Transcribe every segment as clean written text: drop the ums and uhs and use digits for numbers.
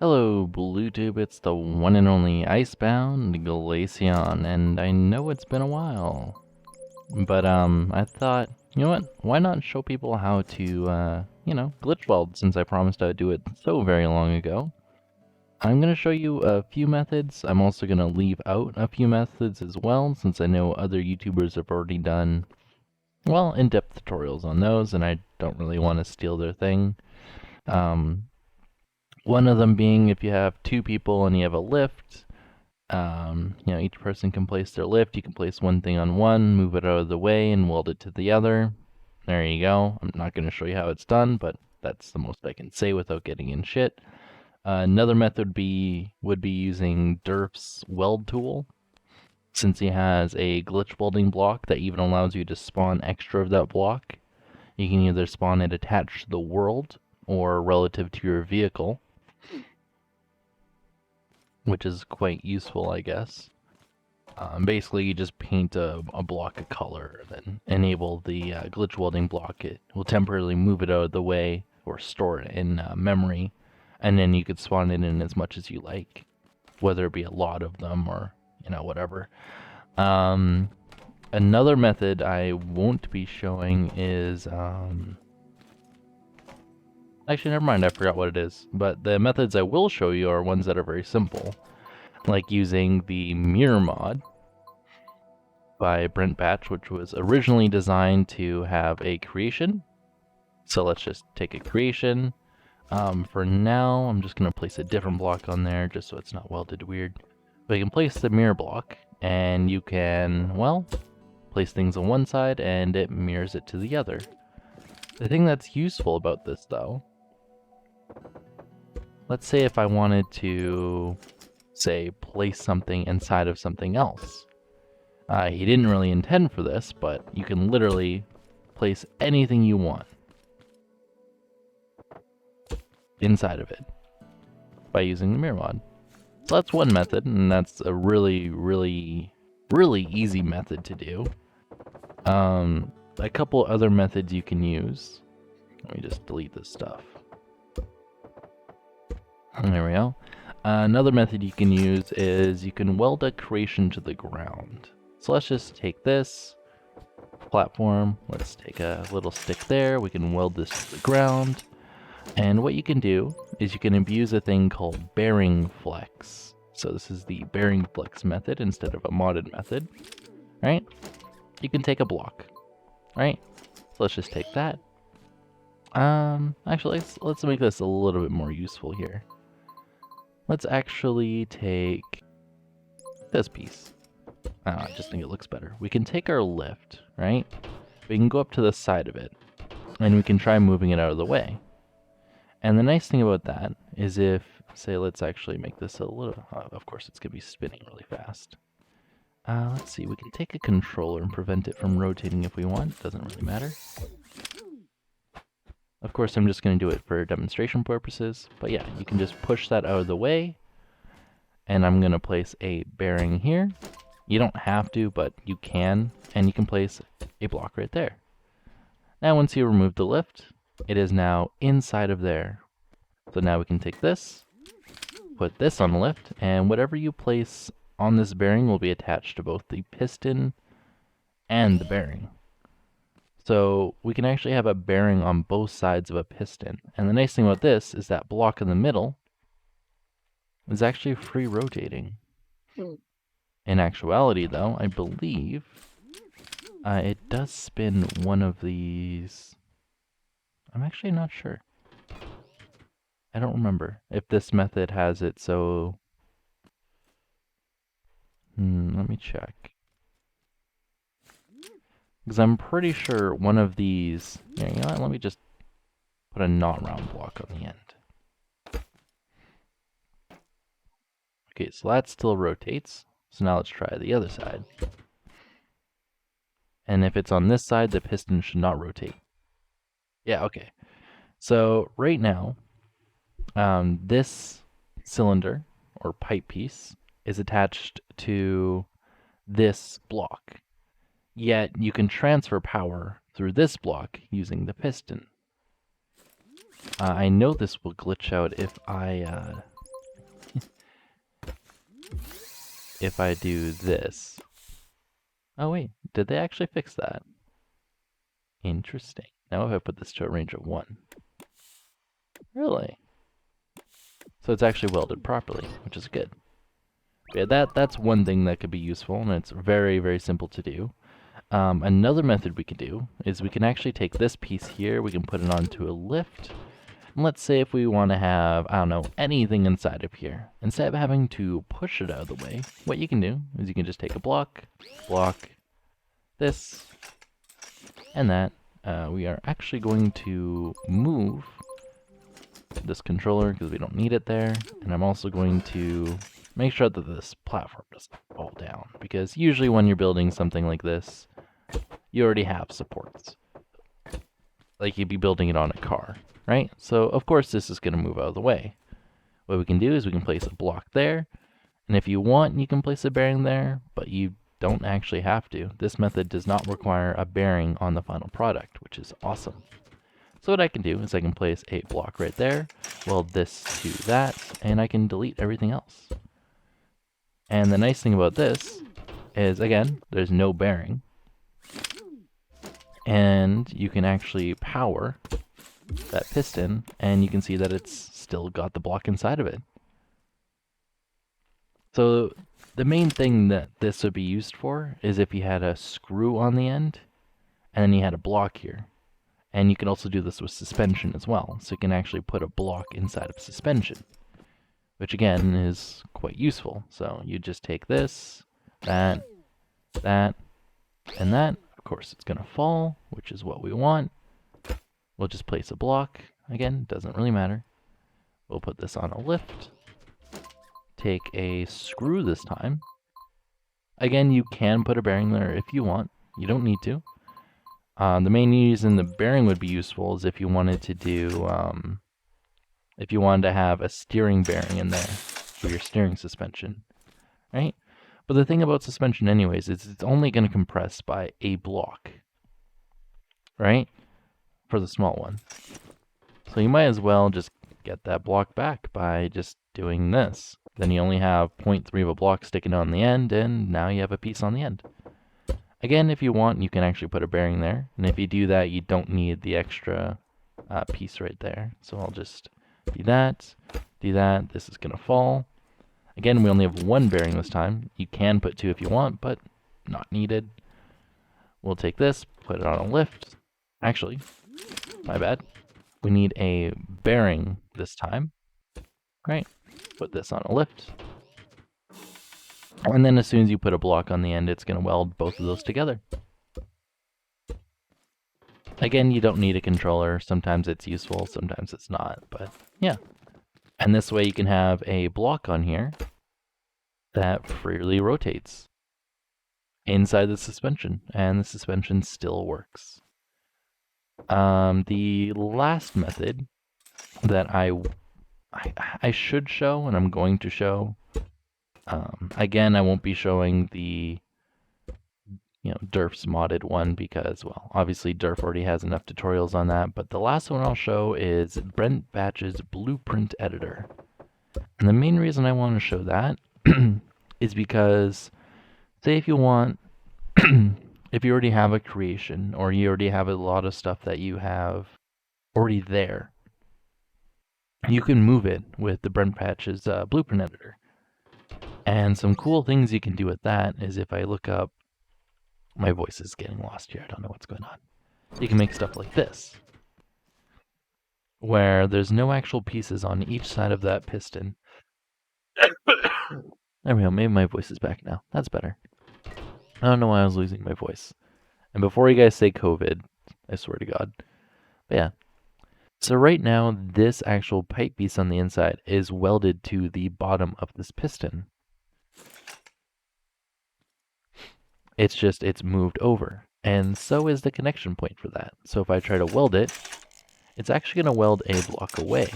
Hello, BlueTube. It's the one and only Icebound Glaceon, and I know it's been a while, but I thought, you know what? Why not show people how to, glitch weld since I promised I would do it so very long ago. I'm gonna show you a few methods. I'm also gonna leave out a few methods as well, since I know other YouTubers have already done, well, in-depth tutorials on those, and I don't really want to steal their thing. Um, One of them being if you have two people and you have a lift, each person can place their lift. You can place one thing on one, move it out of the way, and weld it to the other. There you go. I'm not going to show you how it's done, but that's the most I can say without getting in shit. Another method would be using Durf's weld tool, since he has a glitch welding block that even allows you to spawn extra of that block. You can either spawn it attached to the world or relative to your vehicle, which is quite useful, I guess. Basically, you just paint a block of color, then enable the glitch welding block. It will temporarily move it out of the way or store it in memory, and then you could spawn it in as much as you like, whether it be a lot of them or, whatever. Another method I won't be showing is, actually, never mind, I forgot what it is. But the methods I will show you are ones that are very simple, like using the mirror mod by Brent Batch, which was originally designed to have a creation. So let's just take a creation. For now, I'm just going to place a different block on there just so it's not welded weird. But you can place the mirror block, and you can, well, place things on one side and it mirrors it to the other. The thing that's useful about this, though, let's say if I wanted to, say, place something inside of something else. He didn't really intend for this, but you can literally place anything you want inside of it by using the mirror mod. So that's one method, and that's a really, really, really easy method to do. A couple other methods you can use. Let me just delete this stuff. There we go. Another method you can use is you can weld a creation to the ground. So let's just take this platform, let's take a little stick there, we can weld this to the ground, and what you can do is you can abuse a thing called bearing flex. So this is the bearing flex method instead of a modded method, right? You can take a block, right? So let's just take that. Actually, let's make this a little bit more useful here. Let's actually take this piece. I just think it looks better. We can take our lift, right? We can go up to the side of it, and we can try moving it out of the way. And the nice thing about that is if, say, let's actually make this a little, of course it's going to be spinning really fast. Let's see, we can take a controller and prevent it from rotating if we want. Doesn't really matter. Of course, I'm just going to do it for demonstration purposes. But yeah, you can just push that out of the way. And I'm going to place a bearing here. You don't have to, but you can. And you can place a block right there. Now, once you remove the lift, it is now inside of there. So now we can take this, put this on the lift, and whatever you place on this bearing will be attached to both the piston and the bearing. So we can actually have a bearing on both sides of a piston. And the nice thing about this is that block in the middle is actually free rotating. In actuality, though, I believe it does spin one of these. I'm actually not sure. I don't remember if this method has it, so let me check. Because I'm pretty sure one of these... Yeah, you know what? Let me just put a not round block on the end. Okay, so that still rotates. So now let's try the other side. And if it's on this side, the piston should not rotate. Yeah, okay. So right now, this cylinder or pipe piece is attached to this block. Yet you can transfer power through this block using the piston. I know this will glitch out if I if I do this. Oh wait, did they actually fix that? Interesting. Now if I put this to a range of 1. Really? So it's actually welded properly, which is good. Yeah, that's one thing that could be useful, and it's very, very simple to do. Another method we can do is we can actually take this piece here, we can put it onto a lift, and let's say if we want to have, I don't know, anything inside of here. Instead of having to push it out of the way, what you can do is you can just take a block, this, and that. We are actually going to move this controller because we don't need it there, and I'm also going to make sure that this platform doesn't fall down, because usually when you're building something like this, you already have supports. Like you'd be building it on a car, right? So of course this is going to move out of the way. What we can do is we can place a block there, and if you want, you can place a bearing there, but you don't actually have to. This method does not require a bearing on the final product, which is awesome. So what I can do is I can place a block right there, weld this to that, and I can delete everything else. And the nice thing about this is, again, there's no bearing, and you can actually power that piston, and you can see that it's still got the block inside of it. So the main thing that this would be used for is if you had a screw on the end, and then you had a block here. And you can also do this with suspension as well, so you can actually put a block inside of suspension, which again is quite useful. So you just take this, that, and that. Of course it's going to fall, which is what we want. We'll just place a block. Again, doesn't really matter. We'll put this on a lift. Take a screw this time. Again, you can put a bearing there if you want. You don't need to. The main reason the bearing would be useful is if you wanted to do, if you wanted to have a steering bearing in there for your steering suspension, right? But the thing about suspension anyways is it's only going to compress by a block, right? For the small one. So you might as well just get that block back by just doing this. Then you only have 0.3 of a block sticking on the end, and now you have a piece on the end. Again, if you want, you can actually put a bearing there, and if you do that, you don't need the extra piece right there. So I'll just do that, this is going to fall. Again, we only have one bearing this time. You can put 2 if you want, but not needed. We'll take this, put it on a lift. Actually, my bad. We need a bearing this time. Right, put this on a lift. And then as soon as you put a block on the end, it's going to weld both of those together. Again, you don't need a controller. Sometimes it's useful, sometimes it's not, but yeah. And this way you can have a block on here that freely rotates inside the suspension, and the suspension still works. The last method that I should show, and I'm going to show, again, I won't be showing the Derf's modded one because, well, obviously Derf already has enough tutorials on that, but the last one I'll show is Brent Batch's Blueprint Editor. And the main reason I want to show that is because, say if you want, if you already have a creation, or you already have a lot of stuff that you have already there, you can move it with the Brent Patch's Blueprint Editor. And some cool things you can do with that is if I look up, my voice is getting lost here, I don't know what's going on. You can make stuff like this, where there's no actual pieces on each side of that piston. There we go, maybe my voice is back now. That's better. I don't know why I was losing my voice. And before you guys say COVID, I swear to God. But yeah. So right now, this actual pipe piece on the inside is welded to the bottom of this piston. It's moved over. And so is the connection point for that. So if I try to weld it, it's actually going to weld a block away.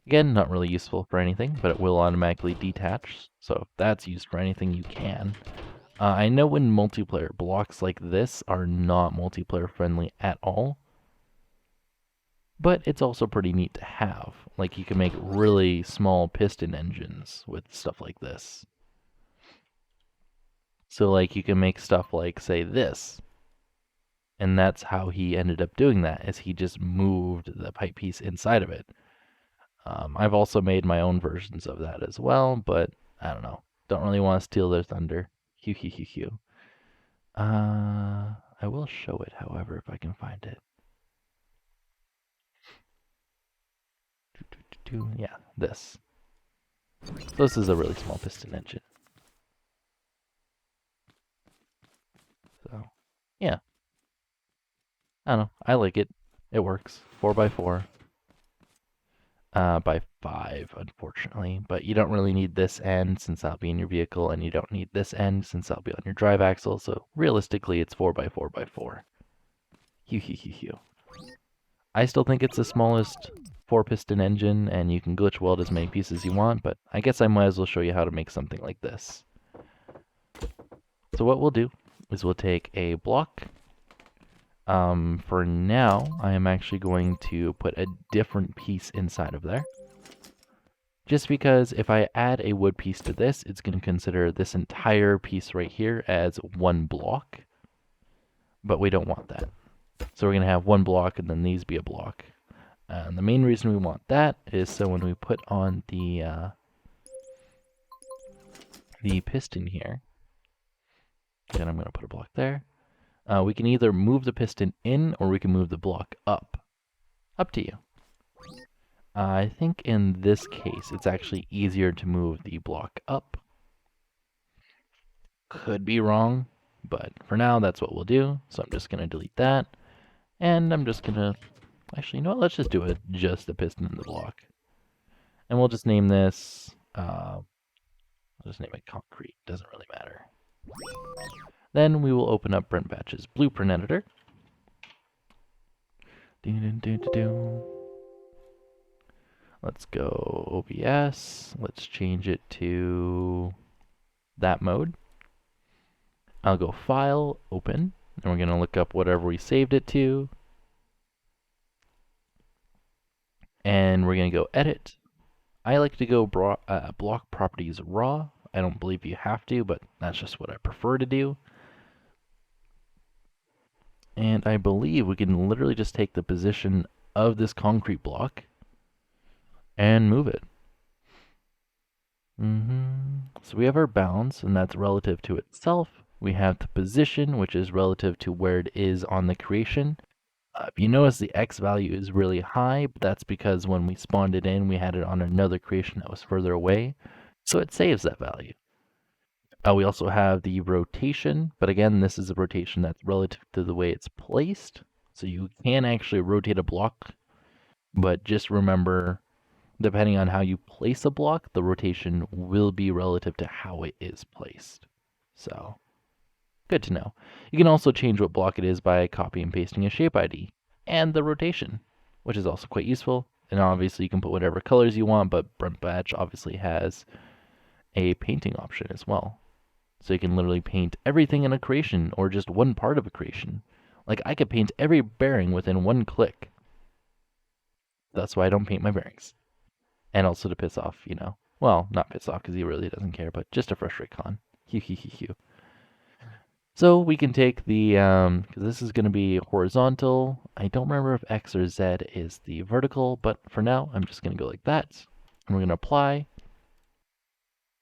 Again, not really useful for anything, but it will automatically detach. So if that's used for anything, you can. I know in multiplayer, blocks like this are not multiplayer friendly at all. But it's also pretty neat to have. Like, you can make really small piston engines with stuff like this. So, like, you can make stuff like, say, this. And that's how he ended up doing that, is he just moved the pipe piece inside of it. I've also made my own versions of that as well, but I don't know. Don't really want to steal their thunder. Hugh, hugh, hugh, hugh. I will show it, however, if I can find it. Yeah, this. So this is a really small piston engine. So, yeah. I don't know. I like it. It works. 4x4. By 5, unfortunately. But you don't really need this end since that'll be in your vehicle, and you don't need this end since that'll be on your drive axle. So realistically, it's 4x4x4. Hew, hew, hew, hew. I still think it's the smallest 4-piston engine, and you can glitch weld as many pieces as you want, but I guess I might as well show you how to make something like this. So what we'll do is we'll take a block. For now, I am actually going to put a different piece inside of there. Just because if I add a wood piece to this, it's going to consider this entire piece right here as one block. But we don't want that. So we're going to have one block and then these be a block. And the main reason we want that is so when we put on the piston here, and I'm going to put a block there, we can either move the piston in or we can move the block up. Up to you. I think in this case, it's actually easier to move the block up. Could be wrong, but for now, that's what we'll do. So I'm just going to delete that. And I'm just going to, actually, you know what? Let's just do it, just the piston and the block. And we'll just name this, I'll just name it concrete. Doesn't really matter. Then we will open up Brent Batch's blueprint editor. Let's go OBS. Let's change it to that mode. I'll go File, Open, and we're going to look up whatever we saved it to. And we're going to go Edit. I like to go Block Properties Raw. I don't believe you have to, but that's just what I prefer to do. And I believe we can literally just take the position of this concrete block and move it. So we have our bounds, and that's relative to itself. We have the position, which is relative to where it is on the creation. If you notice, the X value is really high, but that's because when we spawned it in, we had it on another creation that was further away. So it saves that value. We also have the rotation, but again, this is a rotation that's relative to the way it's placed. So you can actually rotate a block, but just remember, depending on how you place a block, the rotation will be relative to how it is placed. So, good to know. You can also change what block it is by copy and pasting a shape ID and the rotation, which is also quite useful. And obviously you can put whatever colors you want, but Brent Batch obviously has a painting option as well. So you can literally paint everything in a creation or just one part of a creation. Like I could paint every bearing within one click. That's why I don't paint my bearings. And also to piss off, you know. Well, not piss off because he really doesn't care, but just to frustrate Khan. Hew, hew, hew, hew. So we can take the, because this is going to be horizontal. I don't remember if X or Z is the vertical, but for now, I'm just going to go like that. And we're going to apply.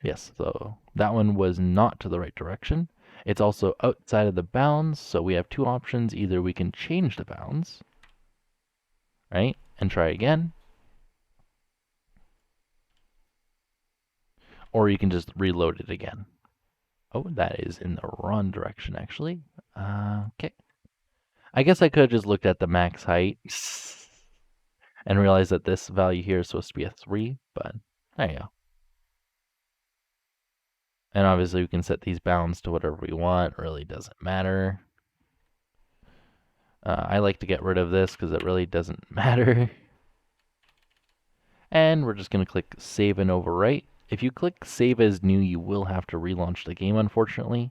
Yes, so that one was not to the right direction. It's also outside of the bounds, so we have two options. Either we can change the bounds, right, and try again. Or you can just reload it again. Oh, that is in the wrong direction, actually. Okay. I guess I could have just looked at the max height and realized that this value here is supposed to be a 3, but there you go. And obviously we can set these bounds to whatever we want. It really doesn't matter. I like to get rid of this because it really doesn't matter. And we're just going to click Save and Overwrite. If you click Save as New, you will have to relaunch the game, unfortunately,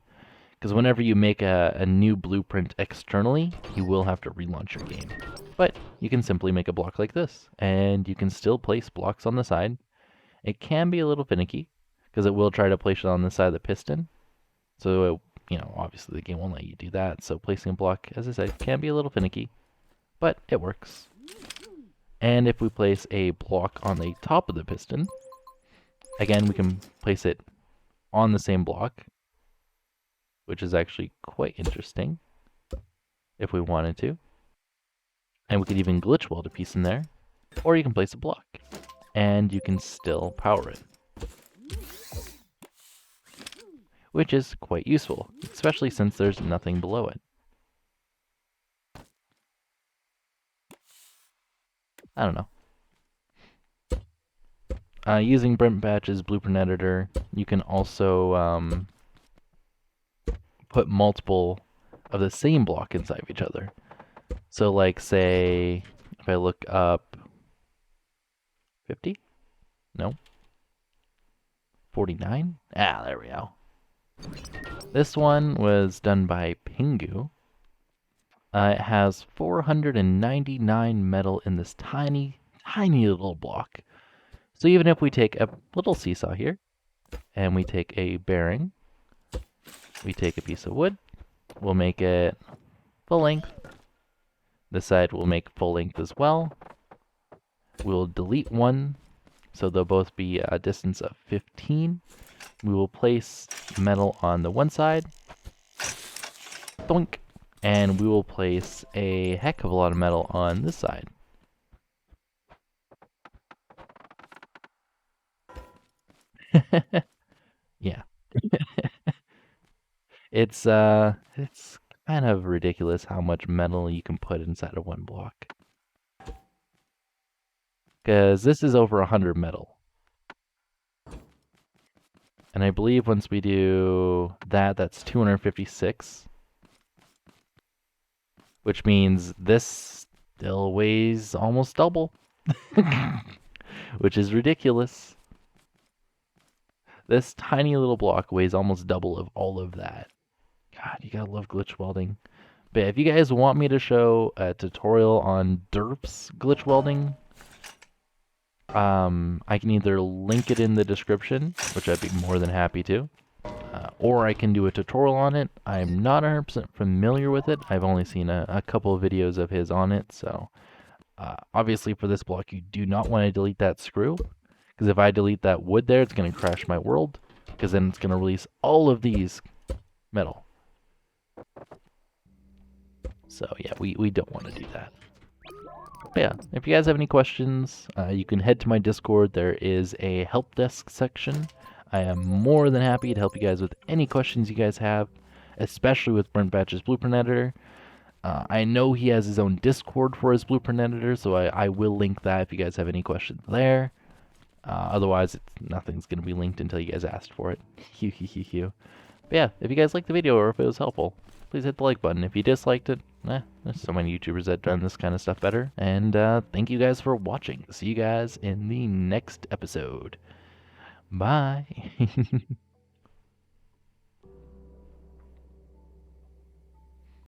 Because whenever you make a new blueprint externally, you will have to relaunch your game. But you can simply make a block like this, and you can still place blocks on the side. It can be a little finicky, because it will try to place it on the side of the piston. So, obviously the game won't let you do that. So placing a block, as I said, can be a little finicky, but it works. And if we place a block on the top of the piston, again, we can place it on the same block, which is actually quite interesting if we wanted to. And we could even glitch weld a piece in there, or you can place a block, and you can still power it, which is quite useful, especially since there's nothing below it. I don't know. Using Brent Batch's blueprint editor, you can also put multiple of the same block inside of each other. So like, say, if I look up 50? No. 49? Ah, there we go. This one was done by Pingu. It has 499 metal in this tiny, tiny little block. So even if we take a little seesaw here, and we take a bearing, we take a piece of wood, we'll make it full length. This side will make full length as well. We'll delete one, so they'll both be a distance of 15. We will place metal on the one side, doink, and we will place a heck of a lot of metal on this side. Yeah. It's kind of ridiculous how much metal you can put inside of one block. Because this is over 100 metal. And I believe once we do that, that's 256. Which means this still weighs almost double. Which is ridiculous. This tiny little block weighs almost double of all of that. God, you gotta love glitch welding. But if you guys want me to show a tutorial on derps glitch welding, I can either link it in the description, which I'd be more than happy to, or I can do a tutorial on it. I'm not 100% familiar with it. I've only seen a couple of videos of his on it, so obviously for this block you do not want to delete that screw, because if I delete that wood there, it's going to crash my world, because then it's going to release all of these metal. So yeah, we don't want to do that. But yeah, if you guys have any questions, you can head to my Discord. There is a help desk section. I am more than happy to help you guys with any questions you guys have, especially with Brent Batch's Blueprint Editor. I know he has his own Discord for his Blueprint Editor, so I will link that if you guys have any questions there. Otherwise, nothing's going to be linked until you guys asked for it. But yeah, if you guys liked the video or if it was helpful, please hit the like button. If you disliked it, there's so many YouTubers that have done this kind of stuff better. And thank you guys for watching. See you guys in the next episode. Bye.